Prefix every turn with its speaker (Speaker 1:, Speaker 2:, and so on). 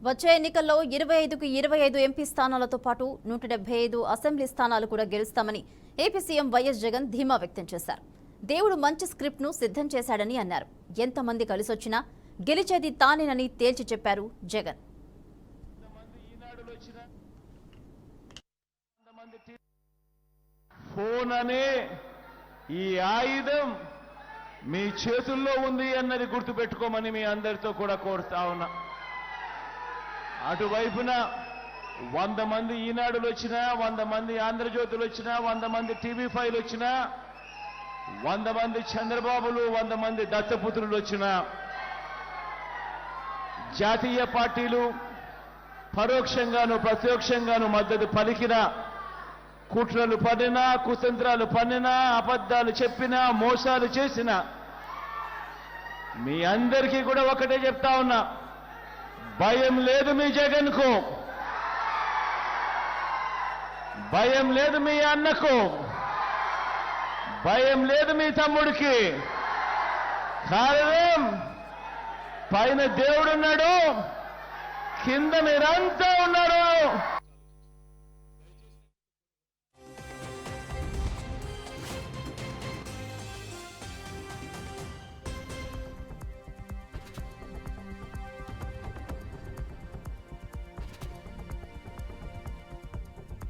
Speaker 1: వచ్చే ఎన్నికల్లో 25కు 25 ఎంపీ స్థానాలతో పాటు 175 అసెంబ్లీ స్థానాలు కూడా గెలుస్తామని ఏపీ సీఎం వైఎస్ జగన్ ధీమా వ్యక్తం చేశారు. దేవుడు మంచి స్క్రిప్ట్ను సిద్ధం చేశాడని అన్నారు. ఎంతమంది కలిసొచ్చినా గెలిచేది తానేనని తేల్చి చెప్పారు జగన్.
Speaker 2: ఫోన్ అనే ఈ ఆయుధం మీ చేతుల్లో ఉంది అన్నది గుర్తుపెట్టుకోమని మీ అందరితో కూడా కోరుతా ఉన్నా. అటువైపున 100 మంది ఈనాడులు వచ్చినా, 100 మంది ఆంధ్రజ్యోతులు వచ్చినా, 100 మంది టీవీ5లు వచ్చినా, 100 మంది చంద్రబాబులు, 100 మంది దత్తపుత్రులు వచ్చినా, జాతీయ పార్టీలు పరోక్షంగాను ప్రత్యక్షంగాను మద్దతు పలికిన, కుట్రలు పన్నినా, కుతంత్రాలు పన్నినా, అబద్ధాలు చెప్పినా, మోసాలు చేసినా మీ అందరికీ కూడా ఒకటే చెప్తా ఉన్నా, భయం లేదు మీ జగన్కు, భయం లేదు మీ అన్నకు, భయం లేదు మీ తమ్ముడికి. కారణం పైన దేవుడున్నాడు, కింద మీరంతా ఉన్నారు.